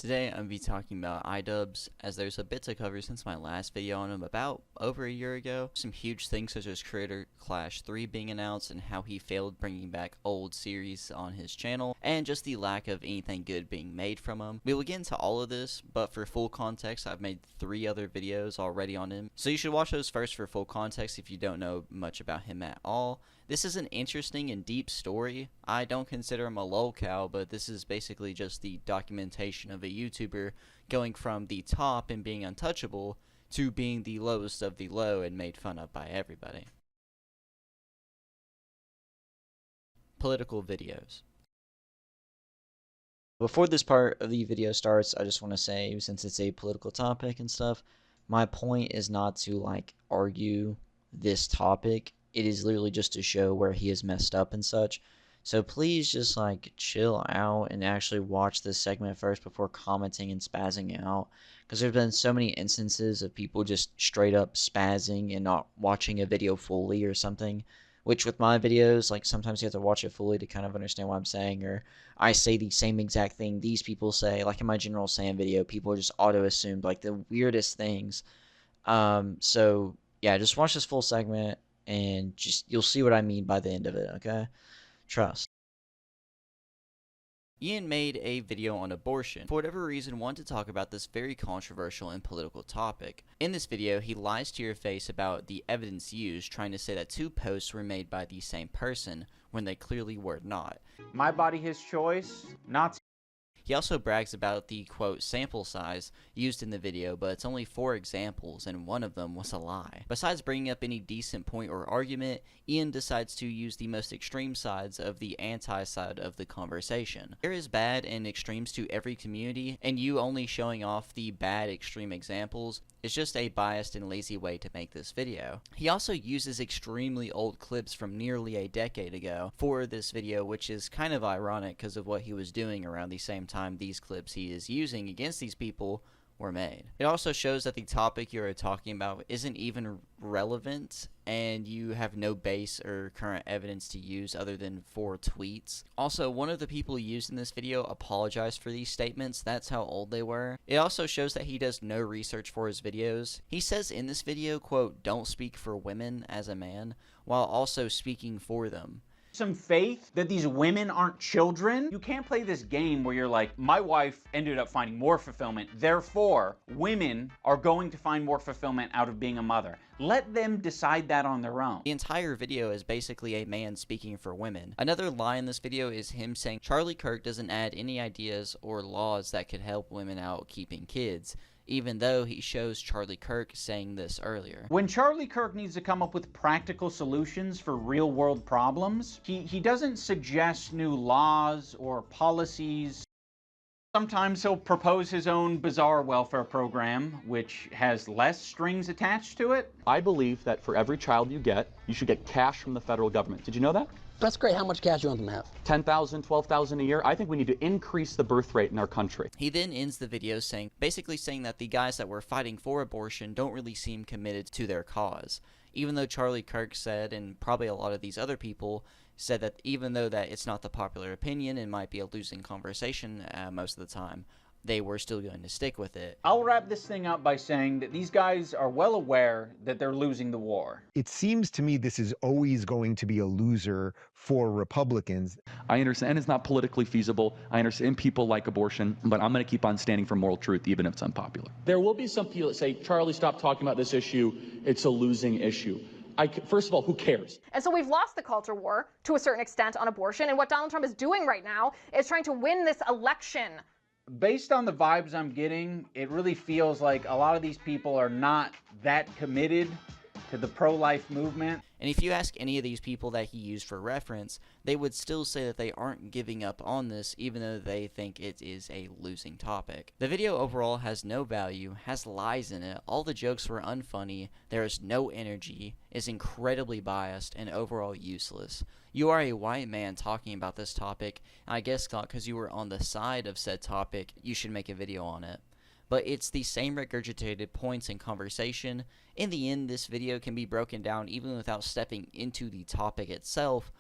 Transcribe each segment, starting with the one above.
Today I'm going to be talking about iDubbbz, as there's a bit to cover since my last video on him about over a year ago. Some huge things such as Creator Clash 3 being announced and how he failed bringing back old series on his channel, and just the lack of anything good being made from him. We will get into all of this, but for full context I've made 3 other videos already on him, so you should watch those first for full context if you don't know much about him at all. This is an interesting and deep story. I don't consider him a lolcow, but this is basically just the documentation of a YouTuber going from the top and being untouchable to being the lowest of the low and made fun of by everybody. Political videos. Before this part of the video starts, I just want to say, since it's a political topic and stuff, my point is not to argue this topic. It is literally just to show where he has messed up and such. So please just chill out and actually watch this segment first before commenting and spazzing out. Because there's been so many instances of people just straight up spazzing and not watching a video fully or something. Which with my videos, sometimes you have to watch it fully to kind of understand what I'm saying. Or I say the same exact thing these people say. Like in my General Sam video, people just auto-assumed the weirdest things. So yeah, just watch this full segment. And you'll see what I mean by the end of it, okay? Trust. Ian made a video on abortion. For whatever reason, wanted to talk about this very controversial and political topic. In this video, he lies to your face about the evidence used, trying to say that 2 posts were made by the same person, when they clearly were not. My body, his choice, not. He also brags about the, quote, sample size used in the video, but it's only 4 examples, and one of them was a lie. Besides bringing up any decent point or argument, Ian decides to use the most extreme sides of the anti-side of the conversation. There is bad and extremes to every community, and you only showing off the bad extreme examples is just a biased and lazy way to make this video. He also uses extremely old clips from nearly a decade ago for this video, which is kind of ironic because of what he was doing around the same time these clips he is using against these people were made. It also shows that the topic you are talking about isn't even relevant, and you have no base or current evidence to use other than 4 tweets. Also, one of the people used in this video apologized for these statements. That's how old they were. It also shows that he does no research for his videos. He says in this video, quote, "Don't speak for women as a man," while also speaking for them. Some faith that these women aren't children. You can't play this game where you're like, my wife ended up finding more fulfillment, therefore women are going to find more fulfillment out of being a mother. Let them decide that on their own. The entire video is basically a man speaking for women. Another lie in this video is him saying Charlie Kirk doesn't add any ideas or laws that could help women out keeping kids, even though he shows Charlie Kirk saying this earlier. When Charlie Kirk needs to come up with practical solutions for real-world problems, he doesn't suggest new laws or policies. Sometimes he'll propose his own bizarre welfare program, which has less strings attached to it. I believe that for every child you get, you should get cash from the federal government. Did you know that? That's great. How much cash do you want them to have? 10,000, 12,000 a year. I think we need to increase the birth rate in our country. He then ends the video basically saying that the guys that were fighting for abortion don't really seem committed to their cause. Even though Charlie Kirk said, and probably a lot of these other people said, that even though that it's not the popular opinion and might be a losing conversation most of the time, they were still going to stick with it. I'll wrap this thing up by saying that these guys are well aware that they're losing the war. It seems to me this is always going to be a loser for Republicans. I understand it's not politically feasible. I understand people like abortion, but I'm going to keep on standing for moral truth, even if it's unpopular. There will be some people that say, Charlie, stop talking about this issue. It's a losing issue. First of all, who cares? And so we've lost the culture war to a certain extent on abortion, and what Donald Trump is doing right now is trying to win this election. Based on the vibes I'm getting, it really feels like a lot of these people are not that committed to the pro-life movement. And if you ask any of these people that he used for reference, they would still say that they aren't giving up on this, even though they think it is a losing topic. The video overall has no value, has lies in it, all the jokes were unfunny, there is no energy, is incredibly biased, and overall useless. You are a white man talking about this topic, and I guess not because you were on the side of said topic, you should make a video on it. But it's the same regurgitated points in conversation. In the end, this video can be broken down even without stepping into the topic itself,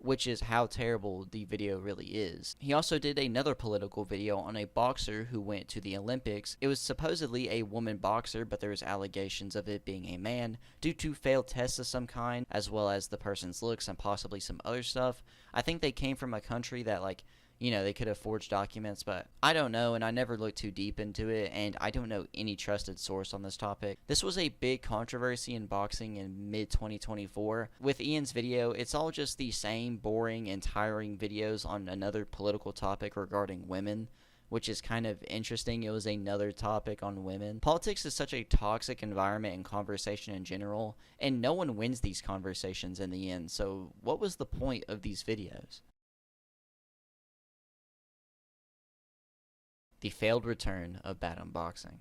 which is how terrible the video really is. He also did another political video on a boxer who went to the Olympics. It was supposedly a woman boxer, but there was allegations of it being a man due to failed tests of some kind, as well as the person's looks and possibly some other stuff. I think they came from a country that, like, you know, they could have forged documents, but I don't know, and I never looked too deep into it, and I don't know any trusted source on this topic. This was a big controversy in boxing in mid-2024. With Ian's video, it's all just the same boring and tiring videos on another political topic regarding women, which is kind of interesting. It was another topic on women. Politics is such a toxic environment and conversation in general, and no one wins these conversations in the end, so what was the point of these videos? The failed return of bad unboxing.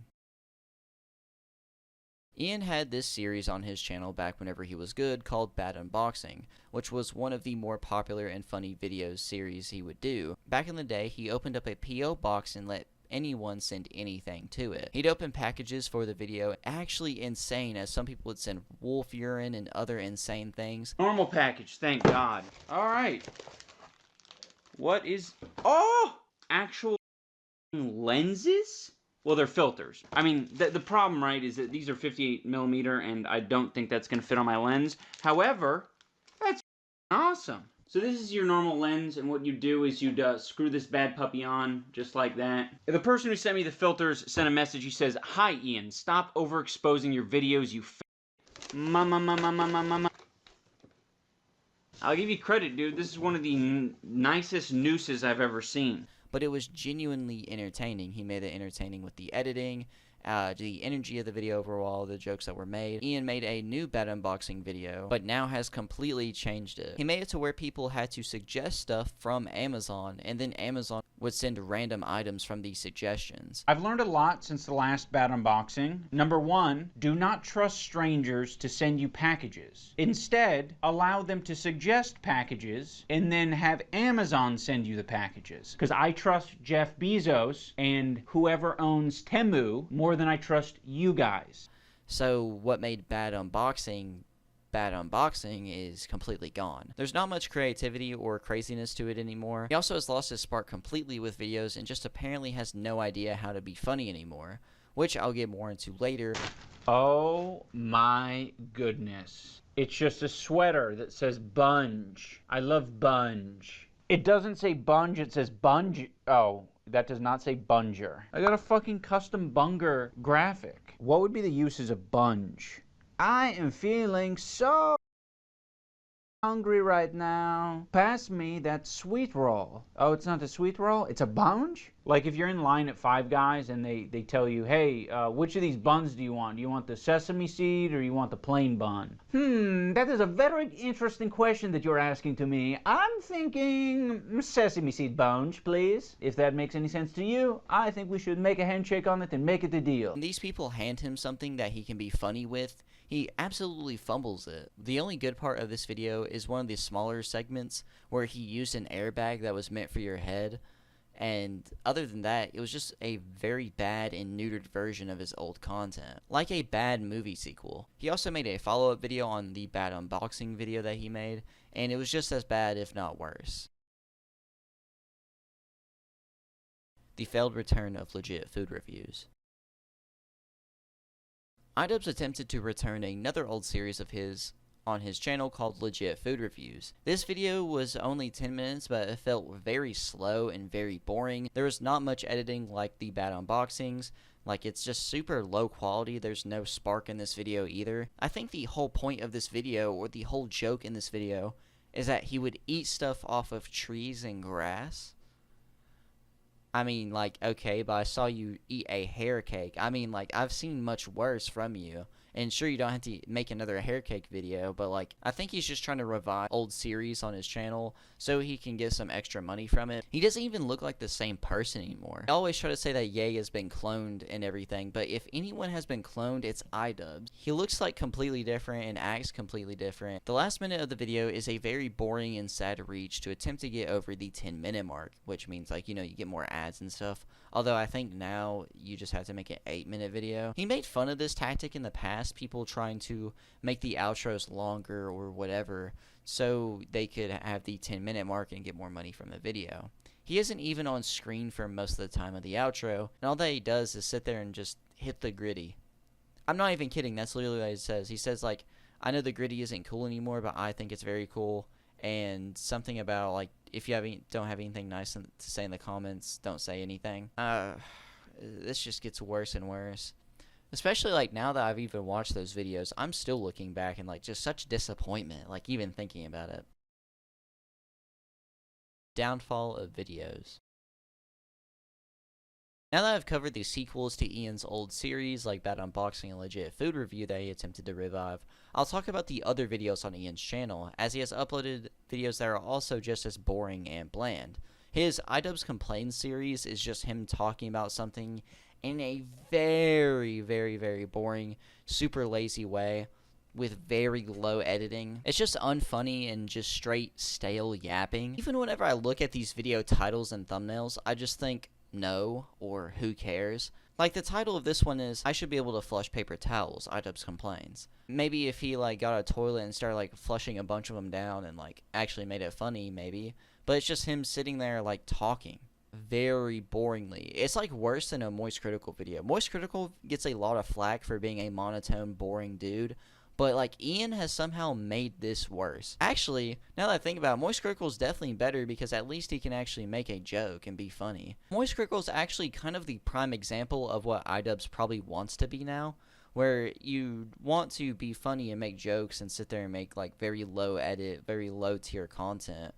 Ian had this series on his channel back whenever he was good called Bad Unboxing, which was one of the more popular and funny videos series he would do. Back in the day, he opened up a P.O. box and let anyone send anything to it. He'd open packages for the video, actually insane, as some people would send wolf urine and other insane things. Normal package, thank God. Alright. What is... Oh! Actual lenses? Well, they're filters. I mean, the problem, right, is that these are 58mm, and I don't think that's going to fit on my lens. However, that's awesome. So this is your normal lens, and what you do is you'd screw this bad puppy on, just like that. The person who sent me the filters sent a message. He says, "Hi, Ian. Stop overexposing your videos, you mama. I'll give you credit, dude. This is one of the nicest nooses I've ever seen." But it was genuinely entertaining. He made it entertaining with the editing, the energy of the video overall, the jokes that were made. Ian made a new bad unboxing video, but now has completely changed it. He made it to where people had to suggest stuff from Amazon, and then Amazon would send random items from these suggestions. I've learned a lot since the last bad unboxing. Number one, do not trust strangers to send you packages. Instead, allow them to suggest packages and then have Amazon send you the packages. Because I trust Jeff Bezos and whoever owns Temu more than I trust you guys. So what made bad unboxing is completely gone. There's not much creativity or craziness to it anymore. He also has lost his spark completely with videos and just apparently has no idea how to be funny anymore, which I'll get more into later. Oh my goodness. It's just a sweater that says Bunge. I love Bunge. It doesn't say Bunge, it says Bunge. Oh, that does not say Bunger. I got a fucking custom Bunger graphic. What would be the uses of Bunge? I am feeling so hungry right now. Pass me that sweet roll. Oh, it's not a sweet roll? It's a Bunge? Like if you're in line at Five Guys and they tell you, hey, which of these buns do you want? Do you want the sesame seed or you want the plain bun? That is a very interesting question that you're asking to me. I'm thinking sesame seed Bunge, please. If that makes any sense to you, I think we should make a handshake on it and make it a deal. When these people hand him something that he can be funny with, he absolutely fumbles it. The only good part of this video is one of the smaller segments where he used an airbag that was meant for your head. And other than that, it was just a very bad and neutered version of his old content, like a bad movie sequel. He also made a follow-up video on the bad unboxing video that he made, and it was just as bad, if not worse. The failed return of legit food reviews. iDubbbz attempted to return another old series of his on his channel called Legit Food Reviews. This video was only 10 minutes, but it felt very slow and very boring. There was not much editing like the bad unboxings. Like, it's just super low quality. There's no spark in this video either. I think the whole point of this video, or the whole joke in this video, is that he would eat stuff off of trees and grass. I mean, like, okay, but I saw you eat a hair cake. I mean, like, I've seen much worse from you. And sure, you don't have to make another hair cake video, but, like, I think he's just trying to revive old series on his channel so he can get some extra money from it. He doesn't even look like the same person anymore. I always try to say that Ye has been cloned and everything, but if anyone has been cloned, it's iDubbbz. He looks like completely different and acts completely different. The last minute of the video is a very boring and sad reach to attempt to get over the 10-minute mark, which means, like, you know, you get more ads and stuff. Although I think now you just have to make an 8-minute video. He made fun of this tactic in the past past people trying to make the outros longer or whatever so they could have the 10-minute mark and get more money from the video. He isn't even on screen for most of the time of the outro, and all that he does is sit there and just hit the gritty. I'm not even kidding, that's literally what he says. He says, like, I know the gritty isn't cool anymore, but I think it's very cool, and something about, like, if you don't have anything nice to say in the comments, don't say anything. This just gets worse and worse. Especially, like, now that I've even watched those videos, I'm still looking back and, like, just such disappointment, like, even thinking about it. Downfall of videos. Now that I've covered the sequels to Ian's old series, like Bad Unboxing and Legit Food Review that he attempted to revive, I'll talk about the other videos on Ian's channel, as he has uploaded videos that are also just as boring and bland. His iDubbbz Complaints series is just him talking about something in a very, very, very boring, super lazy way, with very low editing. It's just unfunny and just straight stale yapping. Even whenever I look at these video titles and thumbnails, I just think, no, or who cares? Like, the title of this one is, I should be able to flush paper towels, iDubbbz complains. Maybe if he, like, got a toilet and started, like, flushing a bunch of them down and, like, actually made it funny, maybe. But it's just him sitting there, like, talking very boringly. It's, like, worse than a Moist Critical video. Moist Critical gets a lot of flack for being a monotone, boring dude, but, like, Ian has somehow made this worse. Actually, now that I think about it, Moist Critical is definitely better because at least he can actually make a joke and be funny. Moist Critical is actually kind of the prime example of what iDubbbz probably wants to be now, where you want to be funny and make jokes and sit there and make, like, very low edit, very low tier content.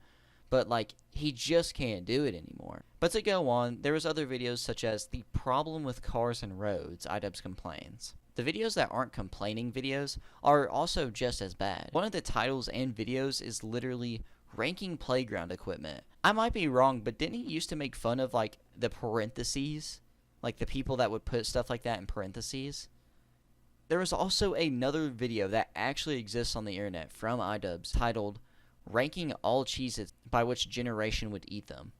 But, like, he just can't do it anymore. But to go on, there was other videos such as The Problem with Cars and Roads, iDubbbz Complains. The videos that aren't complaining videos are also just as bad. One of the titles and videos is literally ranking playground equipment. I might be wrong, but didn't he used to make fun of, like, the parentheses? Like, the people that would put stuff like that in parentheses? There was also another video that actually exists on the internet from iDubbbz titled Ranking All Cheez-Its by Which Generation Would Eat Them.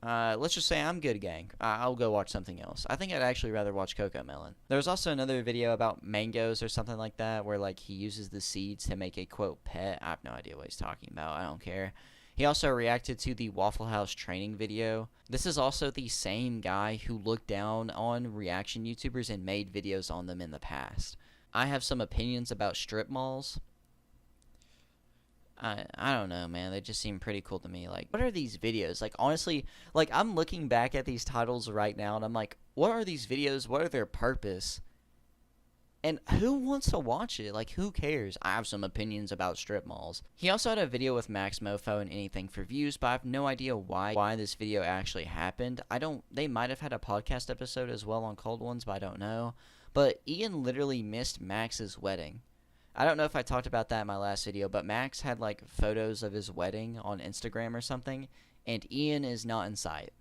Let's just say I'm good, gang. I'll go watch something else. I think I'd actually rather watch Cocoa Melon. There's also another video about mangoes or something like that where, like, he uses the seeds to make a, quote, pet. I have no idea what he's talking about. I don't care. He also reacted to the Waffle House training video. This is also the same guy who looked down on reaction YouTubers and made videos on them in the past. I have some opinions about strip malls. I don't know, man. They just seem pretty cool to me. Like, what are these videos? Like, honestly, like, I'm looking back at these titles right now, and I'm like, what are these videos? What are their purpose? And who wants to watch it? Like, who cares? I have some opinions about strip malls. He also had a video with Max Mofo and Anything for Views, but I have no idea why this video actually happened. They might have had a podcast episode as well on Cold Ones, but I don't know. But Ian literally missed Max's wedding. I don't know if I talked about that in my last video, but Max had, like, photos of his wedding on Instagram or something, and Ian is not in sight.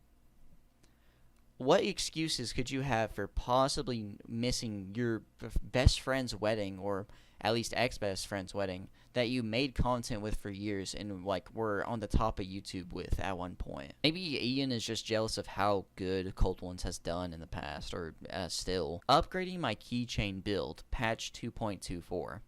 What excuses could you have for possibly missing your best friend's wedding, or at least ex-best friend's wedding, that you made content with for years and, like, were on the top of YouTube with at one point? Maybe Ian is just jealous of how good Cold Ones has done in the past, or still. Upgrading my keychain build, patch 2.24.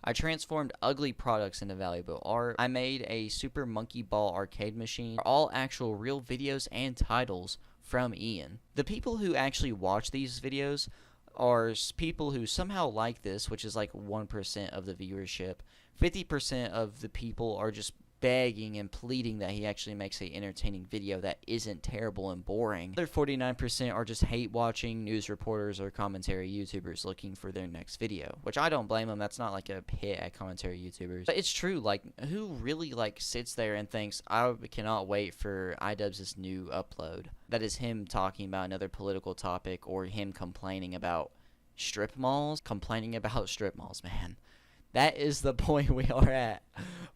I transformed ugly products into valuable art. I made a Super Monkey Ball arcade machine. All actual real videos and titles from Ian. The people who actually watch these videos are people who somehow like this, which is like 1% of the viewership. 50% of the people are just begging and pleading that he actually makes a entertaining video that isn't terrible and boring. The other 49% are just hate watching news reporters or commentary YouTubers looking for their next video, which I don't blame them. That's not like a hit at commentary YouTubers, but it's true. Like, who really, like, sits there and thinks, I cannot wait for iDubbbz's new upload? That is him talking about another political topic or him complaining about strip malls. Complaining about strip malls, man. That is the point we are at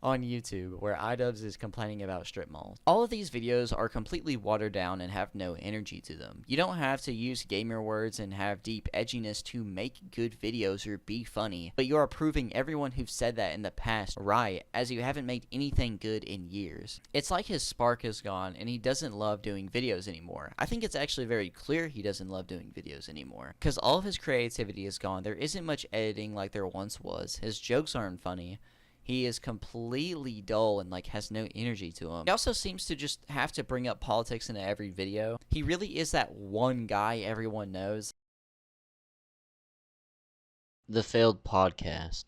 on YouTube, where iDubbbz is complaining about strip malls. All of these videos are completely watered down and have no energy to them. You don't have to use gamer words and have deep edginess to make good videos or be funny, but you are proving everyone who've said that in the past right, as you haven't made anything good in years. It's like his spark is gone and he doesn't love doing videos anymore. I think it's actually very clear he doesn't love doing videos anymore, because all of his creativity is gone. There isn't much editing like there once was. His jokes aren't funny. He is completely dull and like has no energy to him. He also seems to just have to bring up politics into every video. He really is that one guy everyone knows. The failed podcast.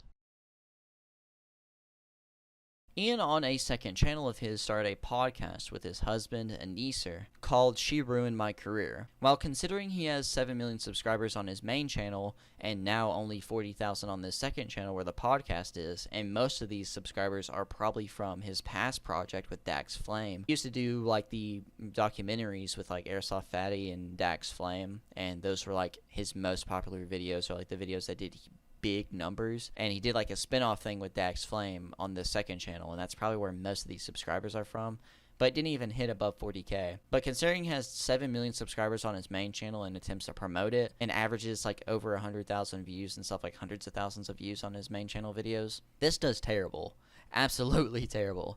Ian, on a second channel of his, started a podcast with his husband, Aneeser, called She Ruined My Career. While considering he has 7 million subscribers on his main channel, and now only 40,000 on this second channel where the podcast is, and most of these subscribers are probably from his past project with Dax Flame. He used to do like the documentaries with like Airsoft Fatty and Dax Flame, and those were like his most popular videos, or like the videos that did big numbers, and he did like a spin-off thing with Dax Flame on the second channel, and that's probably where most of these subscribers are from, but it didn't even hit above 40k. But considering he has 7 million subscribers on his main channel and attempts to promote it, and averages like over 100,000 views and stuff, like hundreds of thousands of views on his main channel videos, this does terrible. Absolutely terrible.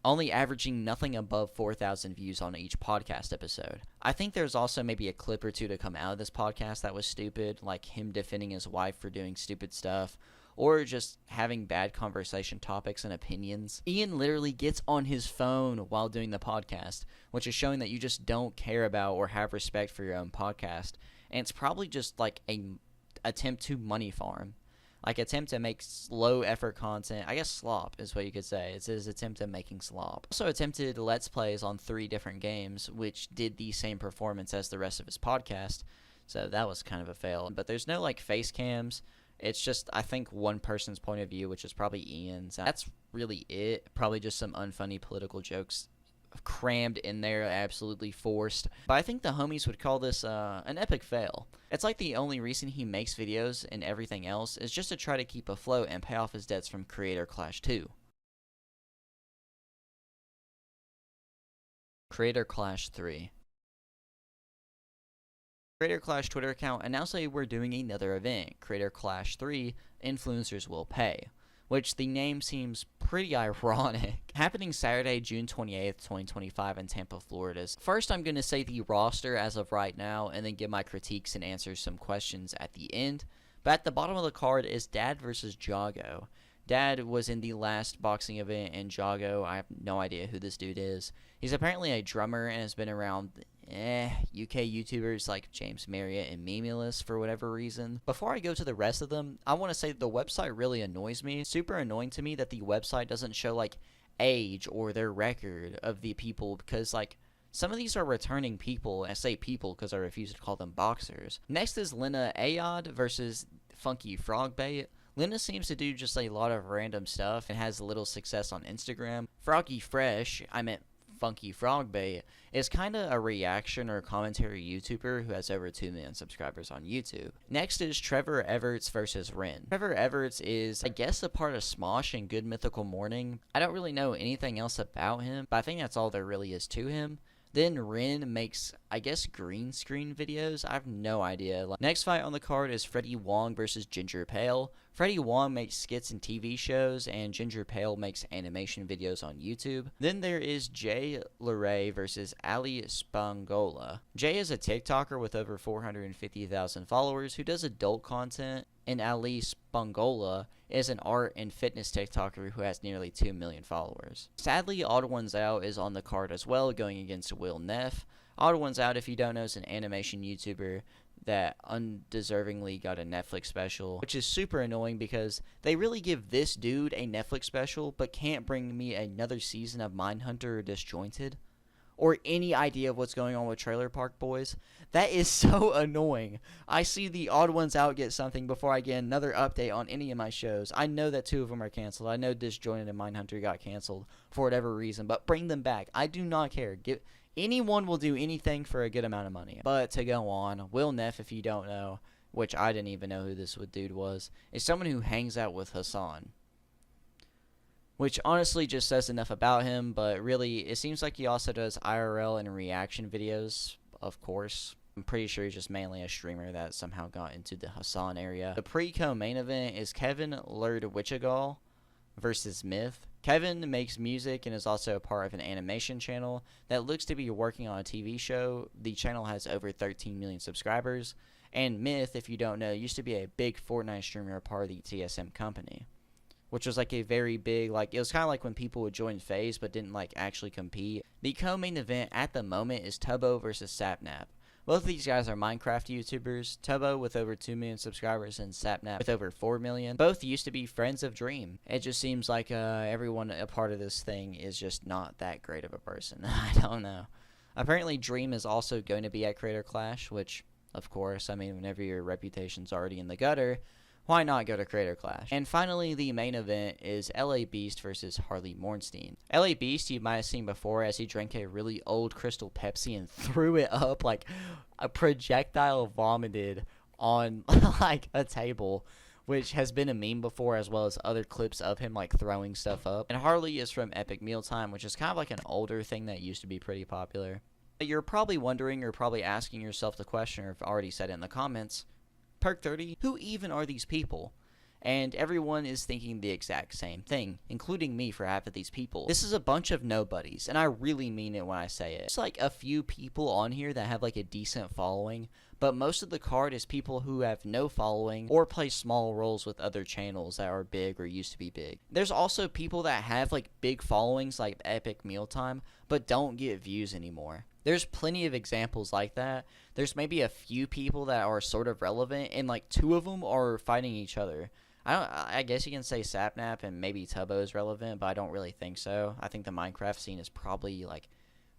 Only averaging nothing above 4,000 views on each podcast episode. I think there's also maybe a clip or two to come out of this podcast that was stupid, like him defending his wife for doing stupid stuff, or just having bad conversation topics and opinions. Ian literally gets on his phone while doing the podcast, which is showing that you just don't care about or have respect for your own podcast, and it's probably just like a attempt to money farm. Like, attempt to make low effort content. I guess slop is what you could say. It's his attempt at making slop. Also attempted Let's Plays on 3 different games, which did the same performance as the rest of his podcast. So that was kind of a fail. But there's no, like, face cams. It's just, I think, one person's point of view, which is probably Ian's. That's really it. Probably just some unfunny political jokes crammed in there, absolutely forced. But I think the homies would call this an epic fail. It's like the only reason he makes videos and everything else is just to try to keep afloat and pay off his debts from Creator Clash 2. Creator Clash 3. Creator Clash Twitter account announced that we're doing another event, Creator Clash 3, Influencers Will Pay, which the name seems pretty ironic. Happening Saturday, June 28th, 2025 in Tampa, Florida. First, I'm going to say the roster as of right now, and then give my critiques and answer some questions at the end. But at the bottom of the card is Dad versus Jago. Dad was in the last boxing event, and Jago, I have no idea who this dude is. He's apparently a drummer and has been around UK YouTubers like James Marriott and Memulous for whatever reason. Before I go to the rest of them, I want to say the website really annoys me. It's super annoying to me that the website doesn't show like age or their record of the people, because like some of these are returning people. I say people because I refuse to call them boxers. Next is Lena Ayod versus Funky Frogbait. Lena seems to do just a lot of random stuff and has little success on Instagram. Froggy Fresh, Funky Frogbait, is kind of a reaction or commentary YouTuber who has over 2 million subscribers on YouTube. Next is Trevor Everts versus Ren. Trevor Everts is, I guess, a part of Smosh and Good Mythical Morning. I don't really know anything else about him, but I think that's all there really is to him. Then Ren makes, I guess, green screen videos. I have no idea. Next fight on the card is Freddie Wong versus Ginger Pale. Freddie Wong makes skits and TV shows, and Ginger Pale makes animation videos on YouTube. Then there is Jay Luray versus Ali Spangola. Jay is a TikToker with over 450,000 followers who does adult content, and Ali Spangola is an art and fitness TikToker who has nearly 2 million followers. Sadly, Odd Ones Out is on the card as well, going against Will Neff. Odd Ones Out, if you don't know, is an animation YouTuber that undeservingly got a Netflix special, which is super annoying because they really give this dude a Netflix special but can't bring me another season of Mindhunter or Disjointed or any idea of what's going on with Trailer Park Boys. That is so annoying. I see the Odd Ones Out get something before I get another update on any of my shows. I know that 2 of them are canceled. I know Disjointed and Mindhunter got canceled for whatever reason, but bring them back. I do not care. Anyone will do anything for a good amount of money. But to go on, Will Neff, if you don't know, which I didn't even know who this dude was, is someone who hangs out with Hassan. Which honestly just says enough about him, but really, it seems like he also does IRL and reaction videos, of course. I'm pretty sure he's just mainly a streamer that somehow got into the Hassan area. The pre-co-main event is Kevin Lerdwichigal versus Myth. Kevin makes music and is also a part of an animation channel that looks to be working on a TV show. The channel has over 13 million subscribers. And Myth, if you don't know, used to be a big Fortnite streamer, a part of the TSM company, which was like a very big, like, it was kind of like when people would join FaZe but didn't like actually compete. The co-main event at the moment is Tubbo versus Sapnap. Both of these guys are Minecraft YouTubers, Tubbo with over 2 million subscribers and Sapnap with over 4 million. Both used to be friends of Dream. It just seems like everyone a part of this thing is just not that great of a person. I don't know. Apparently Dream is also going to be at Creator Clash, which, of course, I mean, whenever your reputation's already in the gutter, why not go to Creator Clash? And finally, the main event is iDubbbz versus Harley Mornstein. iDubbbz you might have seen before as he drank a really old Crystal Pepsi and threw it up like a projectile vomited on like a table, which has been a meme before, as well as other clips of him like throwing stuff up. And Harley is from Epic Mealtime, which is kind of like an older thing that used to be pretty popular. You're probably wondering or probably asking yourself the question, or if already said it in the comments, PERK 30, who even are these people? And everyone is thinking the exact same thing, including me for half of these people. This is a bunch of nobodies, and I really mean it when I say it. It's like a few people on here that have like a decent following, but most of the card is people who have no following or play small roles with other channels that are big or used to be big. There's also people that have like big followings like Epic Mealtime, but don't get views anymore. There's plenty of examples like that. There's maybe a few people that are sort of relevant, and like 2 of them are fighting each other. I guess you can say Sapnap and maybe Tubbo is relevant, but I don't really think so. I think the Minecraft scene is probably like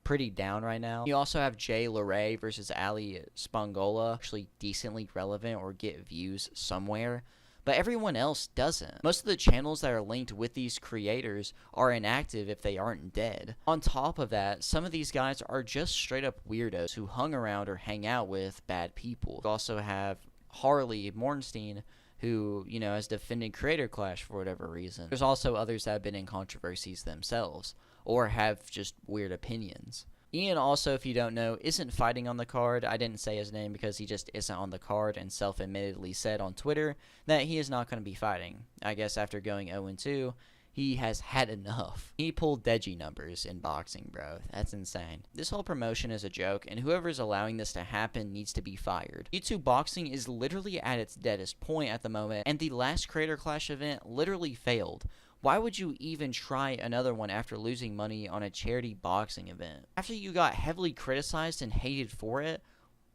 pretty down right now. You also have Jay Leray versus Ali Spangola, actually decently relevant or get views somewhere, but everyone else doesn't. Most of the channels that are linked with these creators are inactive if they aren't dead. On top of that, some of these guys are just straight up weirdos who hung around or hang out with bad people. You also have Harley Mornstein, who, you know, has defended Creator Clash for whatever reason. There's also others that have been in controversies themselves, or have just weird opinions. Ian also, if you don't know, isn't fighting on the card. I didn't say his name because he just isn't on the card, and self-admittedly said on Twitter that he is not going to be fighting. I guess after going 0-2, he has had enough. He pulled Deji numbers in boxing, bro. That's insane. This whole promotion is a joke, and whoever's allowing this to happen needs to be fired. YouTube boxing is literally at its deadest point at the moment, and the last Creator Clash event literally failed. Why would you even try another one after losing money on a charity boxing event? After you got heavily criticized and hated for it,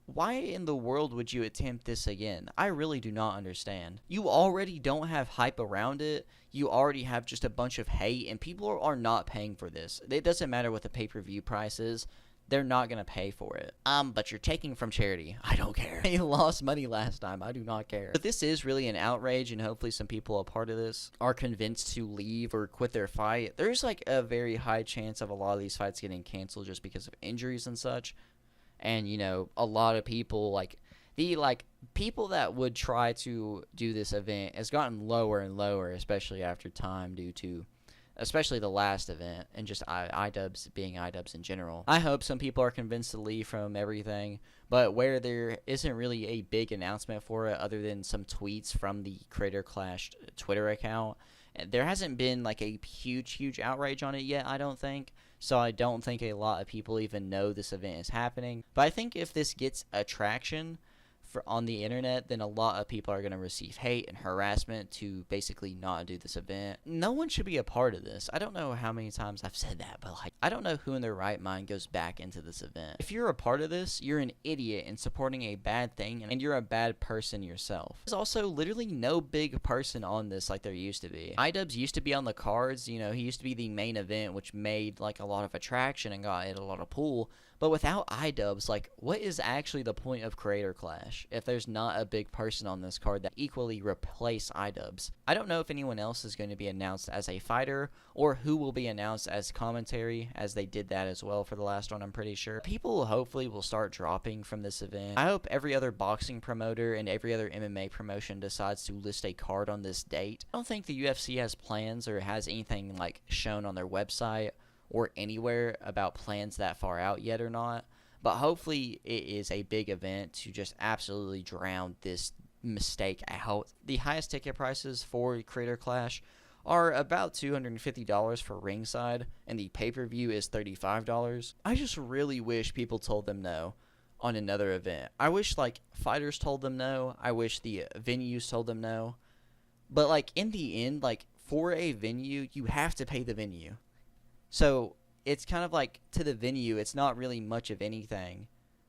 why in the world would you attempt this again? I really do not understand. You already don't have hype around it. You already have just a bunch of hate, and people are not paying for this. It doesn't matter what the pay-per-view price is. They're not going to pay for it. But you're taking from charity. I don't care. They lost money last time. I do not care. But this is really an outrage, and hopefully some people a part of this are convinced to leave or quit their fight. There's like a very high chance of a lot of these fights getting canceled just because of injuries and such. And, you know, a lot of people, people that would try to do this event has gotten lower and lower, especially after time, due to especially the last event and just iDubbbz being iDubbbz in general. I hope some people are convinced to leave from everything, but where there isn't really a big announcement for it other than some tweets from the Creator Clash Twitter account, there hasn't been like a huge outrage on it yet, I don't think. So I don't think a lot of people even know this event is happening. But I think if this gets attraction on the internet, then a lot of people are going to receive hate and harassment to basically not do this event. No one should be a part of this. I don't know how many times I've said that, but like, I don't know who in their right mind goes back into this event. If you're a part of this, you're an idiot in supporting a bad thing, and you're a bad person yourself. There's also literally no big person on this like there used to be. iDubbbz used to be on the cards, you know, he used to be the main event, which made like a lot of attraction and got it a lot of pull. But without iDubbbz, like, what is actually the point of Creator Clash? Clash if there's not a big person on this card that equally replace iDubbbz. I don't know if anyone else is going to be announced as a fighter or who will be announced as commentary, as they did that as well for the last one, I'm pretty sure. People hopefully will start dropping from this event. I hope every other boxing promoter and every other MMA promotion decides to list a card on this date. I don't think the UFC has plans or has anything like shown on their website or anywhere about plans that far out yet or not. But hopefully it is a big event to just absolutely drown this mistake out. The highest ticket prices for Creator Clash are about $250 for ringside, and the pay-per-view is $35. I just really wish people told them no on another event. I wish like fighters told them no. I wish the venues told them no. But like in the end, like for a venue, you have to pay the venue. So it's kind of like to the venue, it's not really much of anything,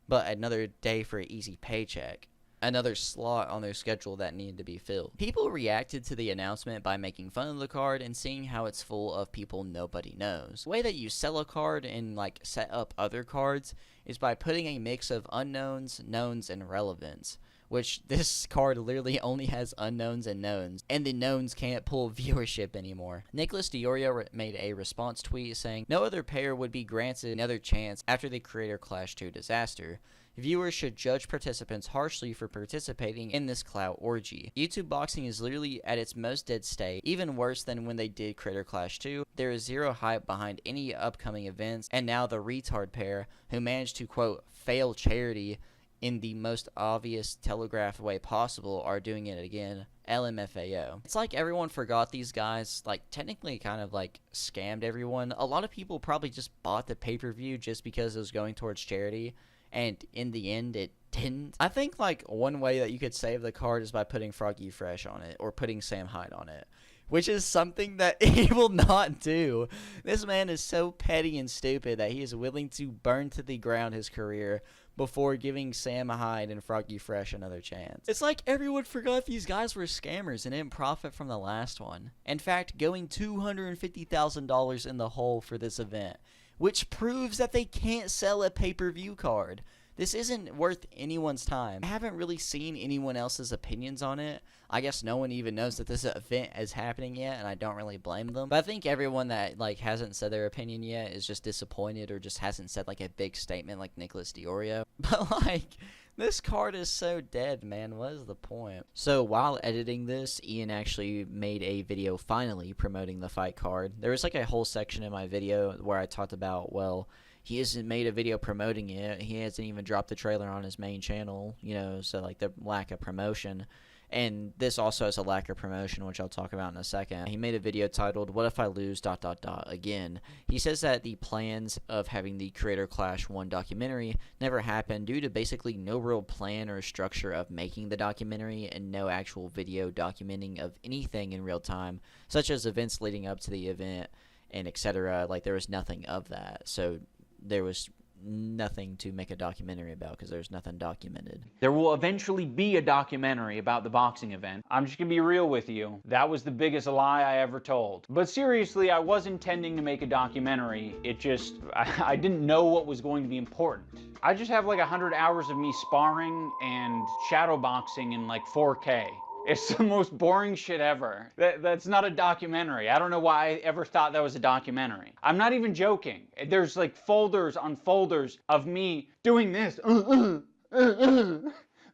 but another day for an easy paycheck. Another slot on their schedule that needed to be filled. People reacted to the announcement by making fun of the card and seeing how it's full of people nobody knows. The way that you sell a card and like set up other cards is by putting a mix of unknowns, knowns, and relevance, which this card literally only has unknowns and knowns, and the knowns can't pull viewership anymore. Nicholas Diorio made a response tweet saying, "No other payer would be granted another chance after the Creator Clash 2 disaster. Viewers should judge participants harshly for participating in this clout orgy. YouTube boxing is literally at its most dead state, even worse than when they did Creator Clash 2. There is zero hype behind any upcoming events, and now the retard pair, who managed to, quote, fail charity in the most obvious telegraphed way possible, are doing it again. LMFAO." It's like everyone forgot these guys, like technically kind of like scammed everyone. A lot of people probably just bought the pay-per-view just because it was going towards charity, and in the end it didn't. I think like one way that you could save the card is by putting Froggy Fresh on it or putting Sam Hyde on it, which is something that he will not do. This man is so petty and stupid that he is willing to burn to the ground his career before giving Sam Hyde and Froggy Fresh another chance. It's like everyone forgot these guys were scammers and didn't profit from the last one. In fact, going $250,000 in the hole for this event, which proves that they can't sell a pay-per-view card. This isn't worth anyone's time. I haven't really seen anyone else's opinions on it. I guess no one even knows that this event is happening yet, and I don't really blame them. But I think everyone that like hasn't said their opinion yet is just disappointed or just hasn't said like a big statement like Nicholas Diorio. But like, this card is so dead, man. What is the point? So while editing this, Ian actually made a video finally promoting the fight card. There was like a whole section in my video where I talked about, well, he hasn't made a video promoting it. He hasn't even dropped the trailer on his main channel, you know, so like the lack of promotion. And this also has a lack of promotion, which I'll talk about in a second. He made a video titled, "What If I Lose ... Again." He says that the plans of having the Creator Clash 1 documentary never happened due to basically no real plan or structure of making the documentary and no actual video documenting of anything in real time, such as events leading up to the event and etc. Like, there was nothing of that. So there was nothing to make a documentary about because there's nothing documented. There will eventually be a documentary about the boxing event. I'm just gonna be real with you. That was the biggest lie I ever told. But seriously, I was intending to make a documentary. It just, I didn't know what was going to be important. I just have like 100 hours of me sparring and shadow boxing in like 4K. It's the most boring shit ever. That's not a documentary. I don't know why I ever thought that was a documentary. I'm not even joking. There's like folders on folders of me doing this.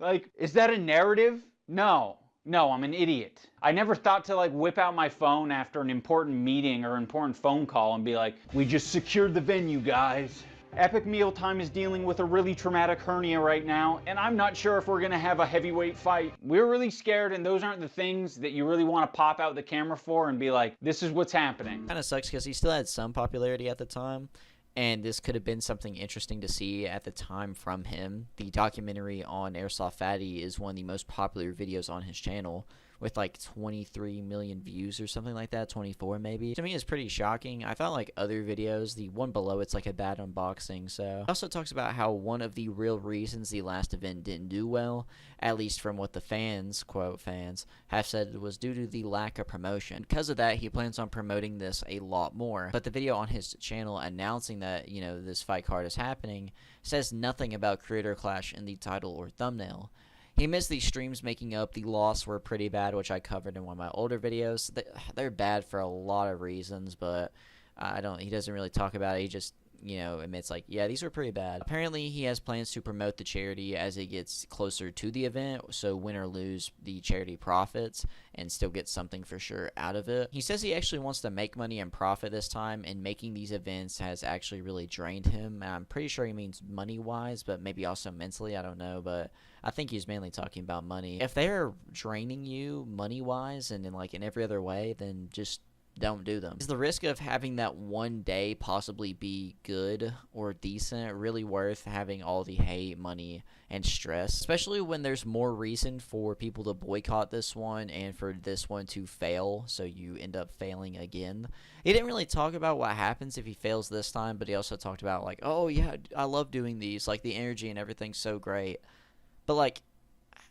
Like, is that a narrative? No. No, I'm an idiot. I never thought to like whip out my phone after an important meeting or important phone call and be like, "We just secured the venue, guys. Epic Mealtime is dealing with a really traumatic hernia right now, and I'm not sure if we're gonna have a heavyweight fight." We're really scared, and those aren't the things that you really want to pop out the camera for and be like, "This is what's happening." Kind of sucks because he still had some popularity at the time, and this could have been something interesting to see at the time from him. The documentary on Airsoft Fatty is one of the most popular videos on his channel, with like 23 million views or something like that, 24 maybe. To me, it's pretty shocking. I thought like other videos, the one below it's like a bad unboxing. So it also talks about how one of the real reasons the last event didn't do well, at least from what the fans, quote fans, have said, was due to the lack of promotion. Because of that, he plans on promoting this a lot more. But the video on his channel announcing that, you know, this fight card is happening says nothing about Creator Clash in the title or thumbnail. He missed these streams making up. The loss were pretty bad, which I covered in one of my older videos. They're bad for a lot of reasons, but he doesn't really talk about it. He just, admits like, yeah, these were pretty bad. Apparently, he has plans to promote the charity as it gets closer to the event, so win or lose, the charity profits and still get something for sure out of it. He says he actually wants to make money and profit this time, and making these events has actually really drained him. I'm pretty sure he means money-wise, but maybe also mentally, I don't know, but I think he's mainly talking about money. If they're draining you money-wise and in every other way, then just don't do them. Is the risk of having that one day possibly be good or decent really worth having all the hate, money, and stress? Especially when there's more reason for people to boycott this one and for this one to fail, so you end up failing again. He didn't really talk about what happens if he fails this time, but he also talked about like, oh yeah, I love doing these, like the energy and everything's so great. But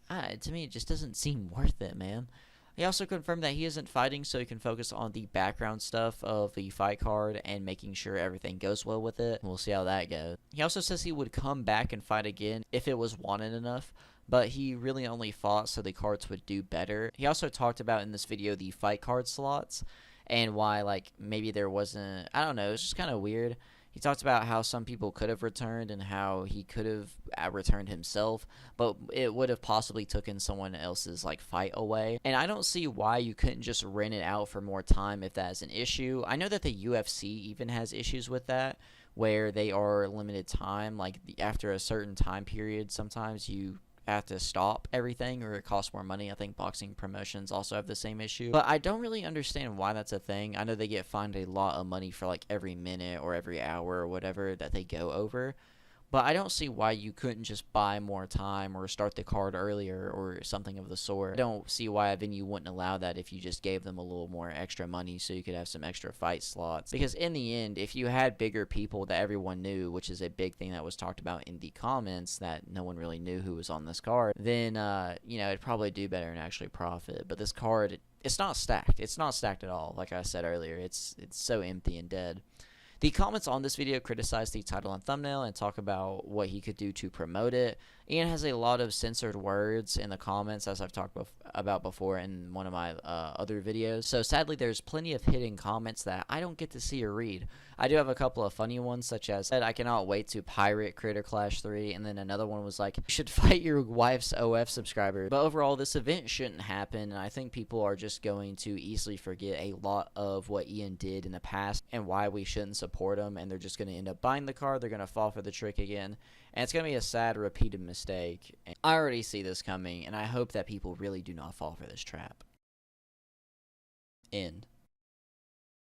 to me it just doesn't seem worth it, man. He also confirmed that he isn't fighting so he can focus on the background stuff of the fight card and making sure everything goes well with it. We'll see how that goes. He also says he would come back and fight again if it was wanted enough, but he really only fought so the cards would do better. He also talked about in this video the fight card slots and why maybe there wasn't, I don't know, it's just kind of weird. He talked about how some people could have returned and how he could have returned himself, but it would have possibly taken someone else's fight away. And I don't see why you couldn't just rent it out for more time if that is an issue. I know that the UFC even has issues with that, where they are limited time. After a certain time period, sometimes you have to stop everything or it costs more money. I think boxing promotions also have the same issue, but I don't really understand why that's a thing. I know they get fined a lot of money for every minute or every hour or whatever that they go over, but I don't see why you couldn't just buy more time or start the card earlier or something of the sort. I don't see why a venue wouldn't allow that if you just gave them a little more extra money so you could have some extra fight slots. Because in the end, if you had bigger people that everyone knew, which is a big thing that was talked about in the comments, that no one really knew who was on this card, then, it'd probably do better and actually profit. But this card, it's not stacked. It's not stacked at all. Like I said earlier, it's so empty and dead. The comments on this video criticize the title and thumbnail and talk about what he could do to promote it. Ian has a lot of censored words in the comments, as I've talked about before in one of my other videos. So sadly, there's plenty of hidden comments that I don't get to see or read. I do have a couple of funny ones, such as, I cannot wait to pirate Creator Clash 3, and then another one was like, you should fight your wife's OF subscriber. But overall, this event shouldn't happen, and I think people are just going to easily forget a lot of what Ian did in the past and why we shouldn't support him, and they're just going to end up buying the card, they're going to fall for the trick again, and it's going to be a sad, repeated mistake. And I already see this coming, and I hope that people really do not fall for this trap. End.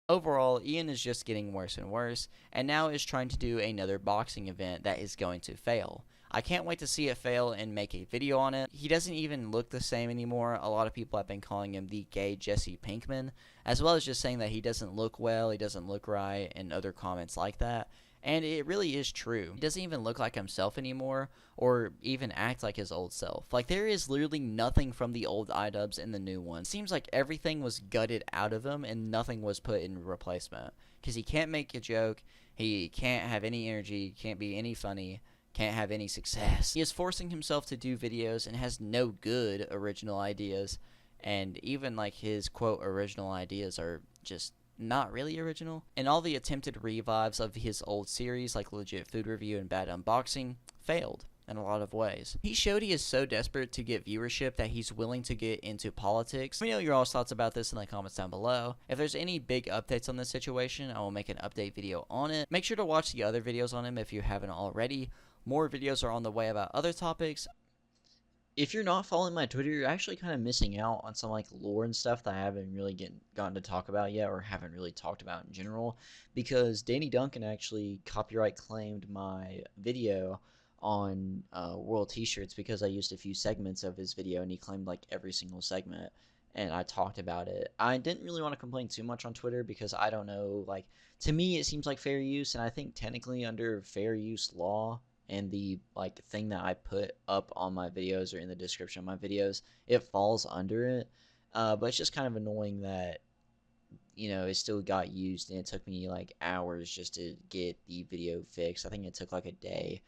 Overall, Ian is just getting worse and worse, and now is trying to do another boxing event that is going to fail. I can't wait to see it fail and make a video on it. He doesn't even look the same anymore. A lot of people have been calling him the gay Jesse Pinkman, as well as just saying that he doesn't look well, he doesn't look right, and other comments like that. And it really is true. He doesn't even look like himself anymore, or even act like his old self. There is literally nothing from the old iDubbbz in the new one. It seems like everything was gutted out of him and nothing was put in replacement. Because he can't make a joke, he can't have any energy, can't be any funny, can't have any success. He is forcing himself to do videos and has no good original ideas. And even his quote original ideas are just not really original. And all the attempted revives of his old series like Legit Food Review and Bad Unboxing failed in a lot of ways. He showed he is so desperate to get viewership that he's willing to get into politics. Let me know your all's thoughts about this in the comments down below. If there's any big updates on this situation, I will make an update video on it. Make sure to watch the other videos on him if you haven't already. More videos are on the way about other topics. If you're not following my Twitter, you're actually kind of missing out on some lore and stuff that I haven't really gotten to talk about yet, or haven't really talked about in general, because Danny Duncan actually copyright claimed my video on World T-shirts because I used a few segments of his video, and he claimed every single segment, and I talked about it. I didn't really want to complain too much on Twitter because I don't know, to me it seems like fair use, and I think technically under fair use law and the thing that I put up on my videos or in the description of my videos, it falls under it. But it's just kind of annoying that it still got used, and it took me hours just to get the video fixed. I think it took a day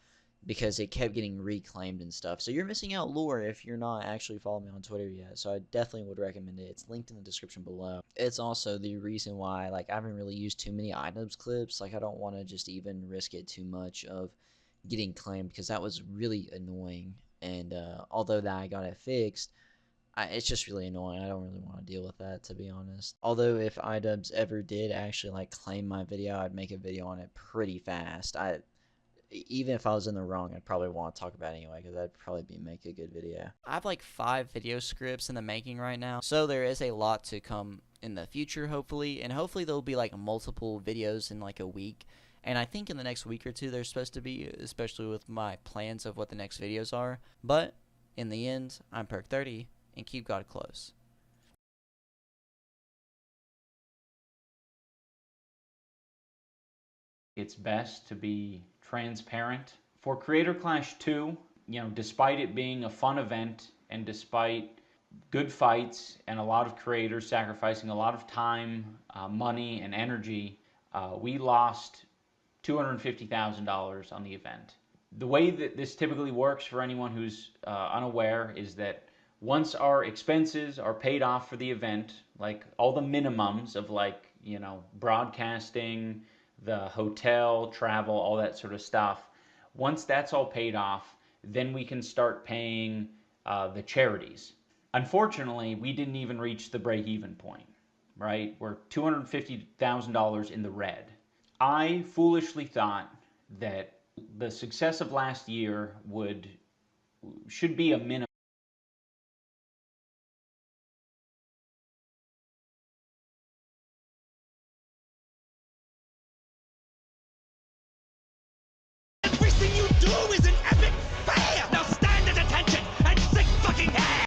because it kept getting reclaimed and stuff. So you're missing out lore if you're not actually following me on Twitter yet. So I definitely would recommend it. It's linked in the description below. It's also the reason why like I haven't really used too many iDubbbz clips. Like I don't want to just even risk it too much of getting claimed, because that was really annoying. And although that I got it fixed, it's just really annoying. I don't really want to deal with that, to be honest. Although if iDubbbz ever did actually like claim my video, I'd make a video on it pretty fast. Even if I was in the wrong, I'd probably want to talk about it anyway, because that'd probably make a good video. I have like 5 video scripts in the making right now, so there is a lot to come in the future, hopefully, and hopefully there'll be like multiple videos in like a week. And I think in the next week or two there's supposed to be, especially with my plans of what the next videos are. But in the end, I'm PERK30, and keep God close. It's best to be transparent. For Creator Clash 2, despite it being a fun event and despite good fights and a lot of creators sacrificing a lot of time, money, and energy, we lost $250,000 on the event. The way that this typically works for anyone who's unaware is that once our expenses are paid off for the event, like all the minimums of broadcasting, the hotel, travel, all that sort of stuff, once that's all paid off, then we can start paying the charities. Unfortunately, we didn't even reach the break-even point, right? We're $250,000 in the red. I foolishly thought that the success of last year should be a minimum